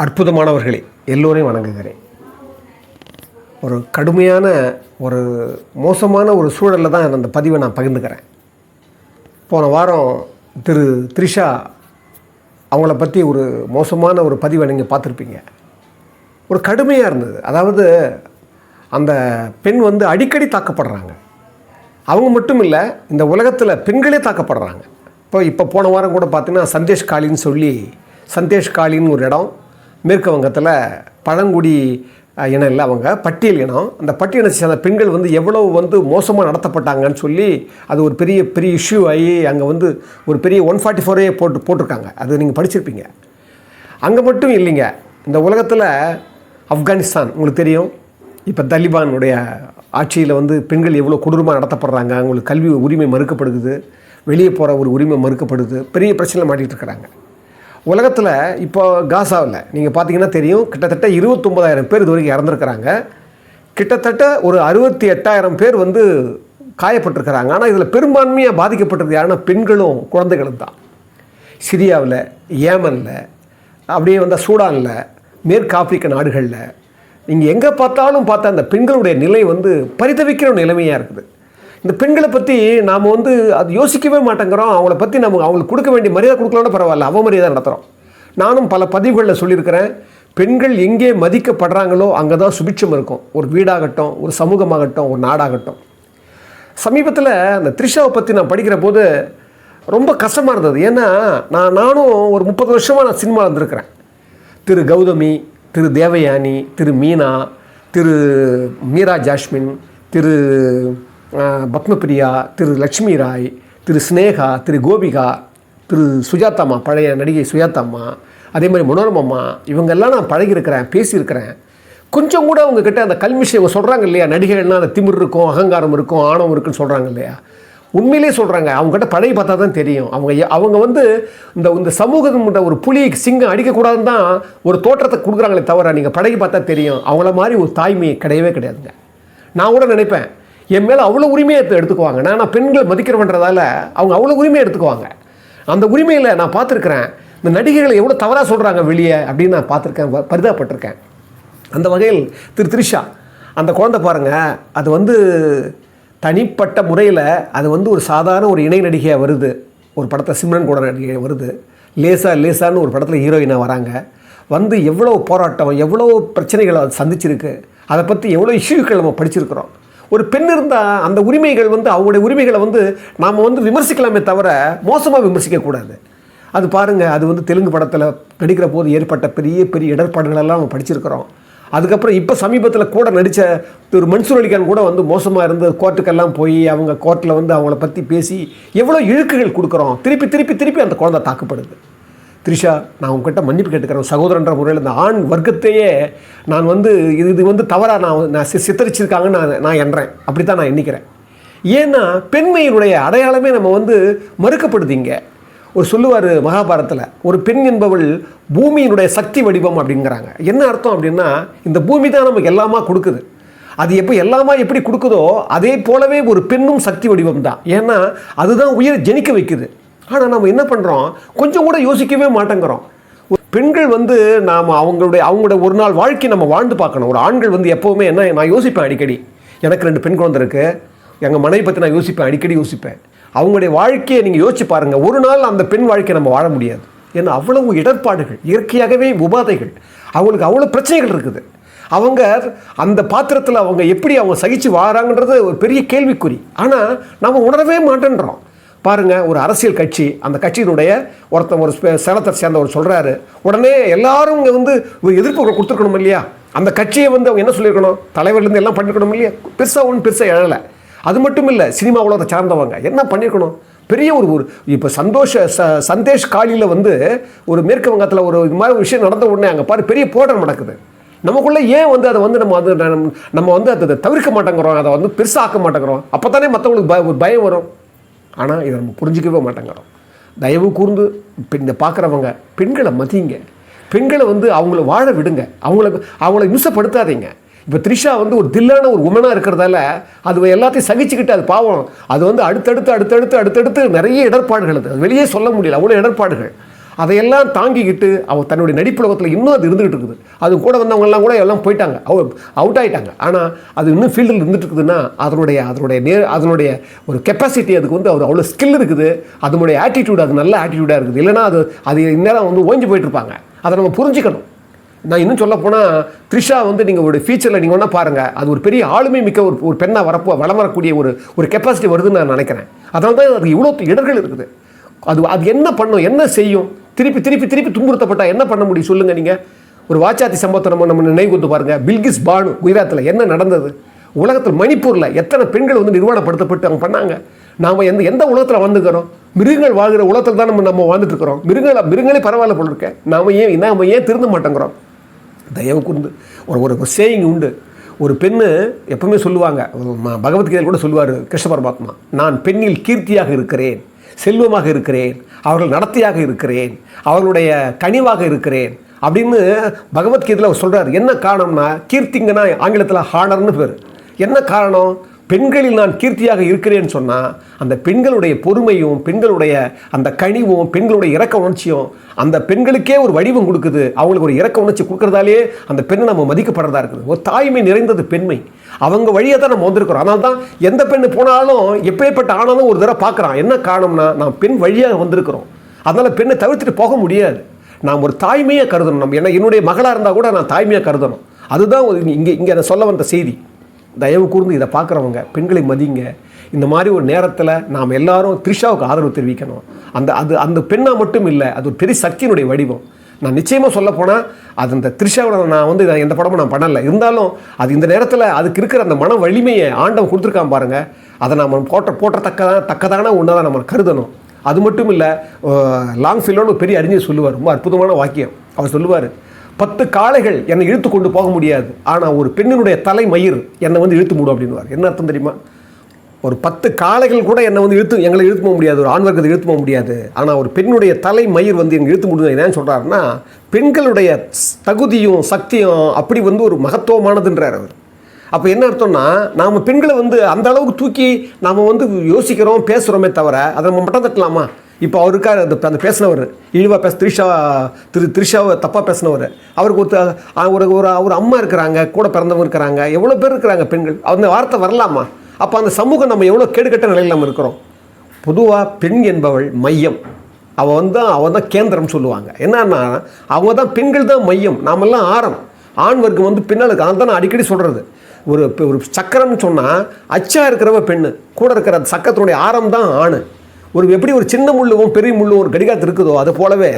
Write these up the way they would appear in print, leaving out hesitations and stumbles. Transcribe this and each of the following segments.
அற்புதமானவர்களே, எல்லோரையும் வணங்குகிறேன். ஒரு கடுமையான ஒரு மோசமான ஒரு சூழலில் தான் அந்த பதிவை நான் பகிர்ந்துக்கிறேன். போன வாரம் திரு த்ரிஷா அவங்கள பற்றி ஒரு மோசமான ஒரு பதிவை நீங்கள் பார்த்துருப்பீங்க. ஒரு கடுமையாக இருந்தது. அதாவது அந்த பெண் அடிக்கடி தாக்கப்படுறாங்க. அவங்க மட்டும் இல்லை, இந்த உலகத்தில் பெண்களே தாக்கப்படுறாங்க. இப்போ போன வாரம் கூட பார்த்தீங்கன்னா சந்தேஷ் காலின்னு ஒரு இடம் மேற்கு வங்கத்தில் பழங்குடி இனம் இல்லை, அவங்க பட்டியல் இனம். அந்த பட்டியலை சேர்ந்த பெண்கள் எவ்வளோ மோசமாக நடத்தப்பட்டாங்கன்னு சொல்லி அது ஒரு பெரிய இஷ்யூ ஆகி அங்கே ஒரு பெரிய 144 போட்டிருக்காங்க. அது நீங்கள் படிச்சிருப்பீங்க. அங்கே மட்டும் இல்லைங்க, இந்த உலகத்தில் ஆப்கானிஸ்தான் உங்களுக்கு தெரியும். இப்போ தலிபானுடைய ஆட்சியில் பெண்கள் எவ்வளோ கொடூரமாக நடத்தப்படுறாங்க. அவங்களுக்கு கல்வி உரிமை மறுக்கப்படுது, வெளியே போகிற ஒரு உரிமை மறுக்கப்படுது, பெரிய பிரச்சனை மாட்டிகிட்டு இருக்கிறாங்க. உலகத்தில் இப்போ காசாவில் நீங்கள் பார்த்தீங்கன்னா தெரியும், கிட்டத்தட்ட 29,000 பேர் இது வரைக்கும் இறந்துருக்கிறாங்க. கிட்டத்தட்ட ஒரு 68,000 பேர் காயப்பட்டிருக்கிறாங்க. ஆனால் இதில் பெரும்பான்மையாக பாதிக்கப்பட்டிருக்கு யாருன்னா பெண்களும் குழந்தைகளும் தான். சிரியாவில், ஏமனில், அப்படியே சூடானில், மேற்கு ஆப்பிரிக்க நாடுகளில் நீங்கள் எங்கே பார்த்தாலும் பார்த்தா அந்த பெண்களுடைய நிலை பரிதவிக்கிற நிலைமையாக இருக்குது. இந்த பெண்களை பற்றி நாம் அது யோசிக்கவே மாட்டேங்கிறோம். அவங்கள பற்றி அவங்களுக்கு கொடுக்க வேண்டிய மரியாதை கொடுக்கலாம்னா பரவாயில்ல, அவமரியாதை நடத்துகிறோம். நானும் பல பதிவுகளில் சொல்லியிருக்கிறேன், பெண்கள் எங்கே மதிக்கப்படுறாங்களோ அங்கே தான் சுபிட்சம் இருக்கும். ஒரு வீடாகட்டும், ஒரு சமூகமாகட்டும், ஒரு நாடாகட்டும். சமீபத்தில் அந்த த்ரிஷாவை பற்றி நான் படிக்கிற போது ரொம்ப கஷ்டமாக இருந்தது. ஏன்னா நானும் ஒரு 30 வருஷமாக நான் சினிமா இருந்திருக்கிறேன். திரு கௌதமி, திரு தேவயானி, திரு மீனா, திரு மீரா ஜாஸ்மின், திரு பத்மபிரியா, திரு லக்ஷ்மி ராய், திரு ஸ்னேகா, திரு கோபிகா, திரு சுஜாதாம்மா, பழைய நடிகை சுஜாதாம்மா, அதே மாதிரி மனோரமம்மா, இவங்கெல்லாம் நான் பழகியிருக்கிறேன், பேசியிருக்கிறேன். கொஞ்சம் கூட அவங்கக்கிட்ட அந்த கல்மிஷை இவங்க சொல்கிறாங்க இல்லையா, நடிகைகள்னால் அந்த திமிர் இருக்கும், அகங்காரம் இருக்கும், ஆணவம் இருக்குன்னு சொல்கிறாங்க இல்லையா. உண்மையிலே சொல்கிறாங்க. அவங்ககிட்ட பழகி பார்த்தா தான் தெரியும். அவங்க இந்த சமூகத்தின் ஒரு புலி சிங்கம் அடிக்கக்கூடாதுன்னு தான் ஒரு தோற்றத்தை கொடுக்குறாங்களே தவிர, நீங்கள் பழகி பார்த்தா தெரியும் அவங்கள மாதிரி ஒரு தாய்மை கிடையவே கிடையாதுங்க. நான் கூட நினைப்பேன், என் மேலே அவ்வளோ உரிமையை எடுத்துக்குவாங்க. நான் பெண்களை மதிக்கிறவன்றதால அவங்க அவ்வளோ உரிமையை எடுத்துக்குவாங்க. அந்த உரிமையில் நான் பார்த்துருக்குறேன். இந்த நடிகைகளை எவ்வளோ தவறாக சொல்கிறாங்க வெளியே அப்படின்னு நான் பார்த்துருக்கேன், பரிதாபப்பட்டிருக்கேன். அந்த வகையில் திரு த்ரிஷா அந்த குழந்தை பாருங்கள், அது தனிப்பட்ட முறையில் அது ஒரு சாதாரண ஒரு இணை நடிகையாக வருது. ஒரு படத்தில் சிம்ரன் கூட நடிகை வருது. லேசான்னு ஒரு படத்தில் ஹீரோயினாக வராங்க. எவ்வளோ போராட்டம், எவ்வளோ பிரச்சனைகளை அது சந்திச்சிருக்கு, அதை பற்றி எவ்வளோ இஷ்யூக்கள் நம்ம படிச்சிருக்கிறோம். ஒரு பெண் இருந்தால் அந்த உரிமைகள் அவங்களுடைய உரிமைகளை நாம் விமர்சிக்கலாமே தவிர மோசமாக விமர்சிக்கக்கூடாது. அது பாருங்கள், அது தெலுங்கு படத்தில் நடிக்கிற போது ஏற்பட்ட பெரிய இடர்பாடுகளெல்லாம் நம்ம படிச்சிருக்கிறோம். அதுக்கப்புறம் இப்போ சமீபத்தில் கூட நடித்த திரு மன்சூர் அலிகான் கூட மோசமாக இருந்து கோர்ட்டுக்கெல்லாம் போய் அவங்க கோர்ட்டில் அவங்கள பற்றி பேசி எவ்வளோ இழுக்குகள் கொடுக்குறோம். திருப்பி அந்த குழந்தை தாக்கப்படுது. த்ரிஷா, நான் உங்ககிட்ட மன்னிப்பு கேட்டுக்கிறேன். சகோதரன்ற முறையில் இந்த ஆண் வர்க்கத்தையே நான் இது தவறாக நான் சித்தரிச்சிருக்காங்கன்னு நான் எண்ணுறேன். அப்படி தான் நான் எண்ணிக்கிறேன். ஏன்னா பெண்மையினுடைய அடையாளமே நம்ம மறுக்கப்படுதிங்க. ஒரு சொல்லுவார் மகாபாரதத்தில், ஒரு பெண் என்பவள் பூமியினுடைய சக்தி வடிவம் அப்படிங்கிறாங்க. என்ன அர்த்தம் அப்படின்னா, இந்த பூமி தான் நமக்கு எல்லாமா கொடுக்குது. அது எப்படி கொடுக்குதோ அதே போலவே ஒரு பெண்ணும் சக்தி வடிவம் தான். ஏன்னா அதுதான் உயிரை ஜனிக்க வைக்குது. ஆனால் நம்ம என்ன பண்ணுறோம், கொஞ்சம் கூட யோசிக்கவே மாட்டேங்கிறோம். பெண்கள் நாம் அவங்களுடைய ஒரு நாள் வாழ்க்கை நம்ம வாழ்ந்து பார்க்கணும். ஒரு ஆண்கள் எப்போவுமே என்ன, நான் யோசிப்பேன் அடிக்கடி. எனக்கு 2 பெண் குழந்தை இருக்குது. எங்கள் மனைவி பற்றி நான் அடிக்கடி யோசிப்பேன். அவங்களுடைய வாழ்க்கையை நீங்கள் யோசிச்சு பாருங்கள். ஒரு நாள் அந்த பெண் வாழ்க்கையை நம்ம வாழ முடியாது. ஏன்னா அவ்வளவு இடர்பாடுகள், இயற்கையாகவே உபாதைகள், அவங்களுக்கு அவ்வளோ பிரச்சனைகள் இருக்குது. அவங்க அந்த பாத்திரத்தில் எப்படி அவங்க சகித்து வாழறாங்கன்றது ஒரு பெரிய கேள்விக்குறி. ஆனால் நம்ம உணரவே மாட்டேன்றோம். பாருங்கள், ஒரு அரசியல் கட்சி, அந்த கட்சியினுடைய ஒரு சேலத்தை சேர்ந்தவர் சொல்கிறாரு, உடனே எல்லாரும் இங்கே ஒரு எதிர்ப்பு கொடுத்துருக்கணும் இல்லையா. அந்த கட்சியை அவங்க என்ன சொல்லியிருக்கணும், தலைவர்லேருந்து எல்லாம் பண்ணிருக்கணும் இல்லையா. பெருசாக எழலை. அது மட்டும் இல்லை, சினிமா உலகத்தை சார்ந்தவங்க என்ன பண்ணியிருக்கணும், பெரிய ஒரு இப்போ சந்தேஷ் காலியில் ஒரு மேற்கு வங்கத்தில் ஒரு இது மாதிரி விஷயம் நடந்த உடனே அங்கே பாரு பெரிய போராட்டம் நடக்குது. நமக்குள்ளே ஏன் அதை நம்ம அதை தவிர்க்க மாட்டேங்கிறோம், அதை பெருசாக ஆக்க மாட்டேங்கிறோம். அப்போ தானே மற்றவங்களுக்கு ஒரு பயம் வரும். ஆனால் இதை நம்ம புரிஞ்சிக்கவே மாட்டேங்கிறோம். தயவு கூர்ந்து இந்த பார்க்குறவங்க பெண்களை மதிங்க. பெண்களை அவங்கள வாழ விடுங்க. அவங்கள மிஸ்ஸப்படுத்தாதீங்க. இப்போ த்ரிஷா ஒரு தில்லான ஒரு உமனாக இருக்கிறதால அது எல்லாத்தையும் சகிச்சுக்கிட்டு, அது பாவம், அது அடுத்தடுத்து நிறைய இடர்பாடுகள், அது வெளியே சொல்ல முடியல, அவ்வளோ இடர்பாடுகள். அதையெல்லாம் தாங்கிக்கிட்டு அவள் தன்னுடைய நடிப்புலகத்தில் இன்னும் அது இருந்துகிட்டு இருக்குது. அது கூட வந்தவங்கெல்லாம் கூட எல்லாம் போயிட்டாங்க, அவுட் ஆகிட்டாங்க. ஆனால் அது இன்னும் ஃபீல்டில் இருந்துட்டு இருக்குதுன்னா அதனுடைய ஒரு கெப்பாசிட்டி, அதுக்கு வந்து அவர் அவ்வளோ ஸ்கில் இருக்குது, அதனுடைய ஆட்டிடியூட் அது நல்ல ஆட்டிடியூடாக இருக்குது. இல்லைனா அது இந்நேரம் வந்து ஓஞ்சி போயிட்டுருப்பாங்க. அதை நம்ம புரிஞ்சுக்கணும். நான் இன்னும் சொல்ல போனால் த்ரிஷா வந்து நீங்கள் ஒரு ஃபீச்சரில் நீங்கள் ஒன்றா பாருங்கள், அது ஒரு பெரிய ஆளுமை மிக்க ஒரு பெண்ணாக வளம் வரக்கூடிய ஒரு கெப்பாசிட்டி வருதுன்னு நான் நினைக்கிறேன். அதனால தான் அது இவ்வளோ இடர்கள் இருக்குது. அது என்ன பண்ணும், என்ன செய்யும்? திருப்பி துன்புறுத்தப்பட்டால் என்ன பண்ண முடியும் சொல்லுங்கள். நீங்கள் ஒரு வாச்சாத்தி சம்பவத்தை நம்ம நினைவு கொண்டு பாருங்கள். பில்கிஸ் பானு குஜராத்தில் என்ன நடந்தது? உலகத்தில் மணிப்பூரில் எத்தனை பெண்கள் வந்து நிர்வாணப்படுத்தப்பட்டு அவங்க பண்ணாங்க. நாம் எந்த உலகத்தில் வந்துக்கிறோம்? மிருகங்கள் வாழ்கிற உலகத்தில் தான் நம்ம வாழ்ந்துட்டு இருக்கிறோம். மிருகங்களே பரவாயில்ல போல இருக்கேன். நாம் ஏன் திருந்த மாட்டேங்கிறோம்? தயவு கூர்ந்து ஒரு சேயிங் உண்டு. ஒரு பெண்ணு எப்பவுமே சொல்லுவாங்க, பகவத்கீதையில் கூட சொல்லுவார் கிருஷ்ண பரமாத்மா, நான் பெண்ணில் கீர்த்தியாக இருக்கிறேன், செல்வமாக இருக்கிறேன், அவர்கள் நடத்தியாக இருக்கிறேன், அவர்களுடைய கனிவாக இருக்கிறேன் அப்படின்னு பகவத்கீதையில் அவர் சொல்கிறார். என்ன காரணம்னா, கீர்த்திங்கன்னா ஆங்கிலத்தில் ஹானர்னு பேர். என்ன காரணம்? பெண்களில் நான் கீர்த்தியாக இருக்கிறேன்னு சொன்னால் அந்த பெண்களுடைய பொறுமையும் பெண்களுடைய அந்த கனிவும் பெண்களுடைய இரக்க உணர்ச்சியும் அந்த பெண்களுக்கே ஒரு வடிவம் கொடுக்குது. அவங்களுக்கு ஒரு இரக்க உணர்ச்சி கொடுக்குறதாலே அந்த பெண்ணை நம்ம மதிக்கப்படுறதா இருக்குது. ஒரு தாய்மை நிறைந்தது பெண்மை. அவங்க வழியாக தான் நம்ம வந்திருக்கிறோம். அதனால தான் எந்த பெண்ணு போனாலும் எப்பேற்பட்ட ஆனாலும் ஒரு தடவை பார்க்குறான். என்ன காரணம்னா, நான் பெண் வழியாக வந்திருக்கிறோம். அதனால் பெண்ணை தவிர்த்துட்டு போக முடியாது. நாம் ஒரு தாய்மையாக கருதணும். நம்ம என்னுடைய மகளாக இருந்தால் கூட நான் தாய்மையாக கருதணும். அதுதான் இங்கே நான் சொல்ல வந்த செய்தி. தயவு கூர்ந்து இதை பார்க்குறவங்க பெண்களை மதிங்க. இந்த மாதிரி ஒரு நேரத்தில் நாம் எல்லாரும் த்ரிஷாவுக்கு ஆதரவு தெரிவிக்கணும். அந்த பெண்ணாக மட்டும் இல்லை, அது ஒரு பெரிய சக்தியினுடைய வடிவம். நான் நிச்சயமாக சொல்ல போனால் அது அந்த த்ரிஷாவோட நான் வந்து எந்த படமும் நான் பண்ணலை. இருந்தாலும் அது இந்த நேரத்தில் அதுக்கு இருக்கிற அந்த மன வலிமையை ஆண்டவன் கொடுத்துருக்கான் பாருங்கள். அதை நம்ம தக்கதான ஒன்றை தான் நம்ம கருதணும். அது மட்டும் இல்லை, லாங்ஃபீல்டோன்னு ஒரு பெரிய அறிஞர் சொல்லுவார், ரொம்ப அற்புதமான வாக்கியம். அவர் சொல்லுவார், 10 காளைகள் என்னை இழுத்து கொண்டு போக முடியாது, ஆனால் ஒரு பெண்ணினுடைய தலை மயிர் என்னை வந்து இழுத்து மூடும் அப்படின்னுவார். என்ன அர்த்தம் தெரியுமா? ஒரு 10 காளைகள் கூட என்னை வந்து எங்களை இழுத்து போக முடியாது, ஒரு ஆண் வர்க்கத்தை இழுத்து போக முடியாது, ஆனால் ஒரு பெண்ணுடைய தலை மயிர் வந்து எங்கள் இழுத்து முடியும். என்னன்னு சொல்கிறாருன்னா, பெண்களுடைய தகுதியும் சக்தியும் அப்படி வந்து ஒரு மகத்துவமானதுன்றார் அவர். அப்போ என்ன அர்த்தம்னா, நாம் பெண்களை வந்து அந்த அளவுக்கு தூக்கி நாம் வந்து யோசிக்கிறோம் பேசுகிறோமே தவிர அதை நம்ம மட்டம் தட்டலாமா? இப்போ அவர் இருக்கார், அந்த பேசினவர் இழிவாக த்ரிஷாவை தப்பாக பேசினவர். அவருக்கு ஒரு அம்மா இருக்கிறாங்க, கூட பிறந்தவங்க இருக்கிறாங்க, எவ்வளோ பேர் இருக்கிறாங்க பெண்கள். அந்த வார்த்தை வரலாமா? அப்போ அந்த சமூகம் நம்ம எவ்வளோ கேடுகட்ட நிலையில் நம்ம இருக்கிறோம். பொதுவாக பெண் என்பவள் மையம், அவள் தான் கேந்திரம் சொல்லுவாங்க. என்னன்னா, அவங்க தான், பெண்கள் தான் மையம், நாமெல்லாம் ஆரம். ஆண் வர்க்கம் வந்து பின்னால் இருக்குது. அதுதான் நான் அடிக்கடி சொல்கிறது. ஒரு சக்கரம்னு சொன்னால் அச்சா இருக்கிறவ பெண்ணு, கூட இருக்கிற அந்த சக்கரத்தினுடைய ஆரம் தான் ஆண். எப்படி ஒரு சின்ன முள்ளுவும் பெரிய முள்ளும் ஒரு கடிகாரத்து இருக்குதோ, அது போலவே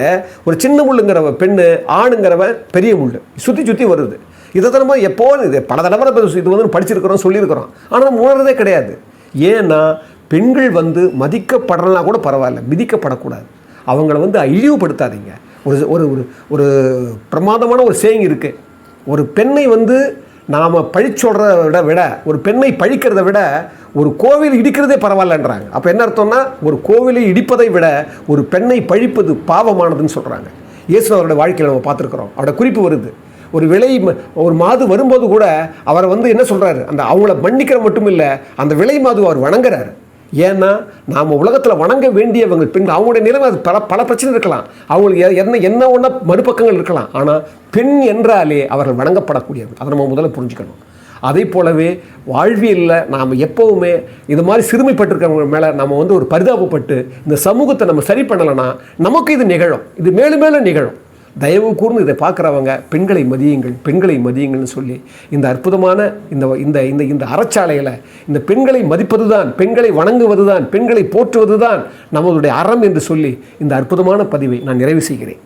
ஒரு சின்ன முள்ளுங்கிறவ பெண்ணு, ஆணுங்கிறவன் பெரிய முள் சுற்றி வருது. இதை தான் நம்ம எப்போ இது பல தடவை இது வந்து படிச்சிருக்கிறோம், சொல்லியிருக்கிறோம். ஆனால் நம்ம உணர்றதே கிடையாது. ஏன்னா பெண்கள் வந்து மதிக்கப்படலாம் கூட பரவாயில்ல, மிதிக்கப்படக்கூடாது. அவங்கள வந்து இழிவுபடுத்தாதீங்க. ஒரு பிரமாதமான ஒரு சேயிங் இருக்குது. ஒரு பெண்ணை வந்து நாம் பழிச்சொல்றத விட, ஒரு பெண்ணை பழிக்கிறத விட ஒரு கோவில் இடிக்கிறதே பரவாயில்லன்றாங்க. அப்போ என்ன அர்த்தம்னா, ஒரு கோவிலை இடிப்பதை விட ஒரு பெண்ணை பழிப்பது பாவமானதுன்னு சொல்கிறாங்க. இயேசு அவருடைய வாழ்க்கையில் நம்ம பார்த்துருக்குறோம். அவரோட குறிப்பு வருது. ஒரு மாது வரும்போது கூட அவரை வந்து என்ன சொல்கிறாரு, அவங்கள மன்னிக்கிற மட்டும் இல்லை, அந்த விலை மாது அவர் வணங்குறாரு. ஏன்னா நாம் உலகத்தில் வணங்க வேண்டியவங்க பெண். அவங்களுடைய நிலைமை அது பல பிரச்சனை இருக்கலாம், அவங்களுக்கு என்ன ஒன்றா மறுபக்கங்கள் இருக்கலாம். ஆனால் பெண் என்றாலே அவர்கள் வணங்கப்படக்கூடியது. அதை நம்ம முதல்ல புரிஞ்சுக்கணும். அதே போலவே வாழ்வியலில் நாம் எப்போவுமே இது மாதிரி சிறுமைப்பட்டிருக்கிறவங்க மேலே நம்ம வந்து ஒரு பரிதாபப்பட்டு இந்த சமூகத்தை நம்ம சரி பண்ணலைன்னா நமக்கு இது நிகழும், இது மேலும் மேலும் நிகழும். தயவு கூர்ந்து இதை பார்க்குறவங்க பெண்களை மதியுங்கள்னு சொல்லி இந்த அற்புதமான இந்த அறச்சாலையில் இந்த பெண்களை மதிப்பது தான், பெண்களை வணங்குவது தான், பெண்களை போற்றுவது தான் நம்மளுடைய அறம் என்று சொல்லி இந்த அற்புதமான பதிவை நான் நிறைவு செய்கிறேன்.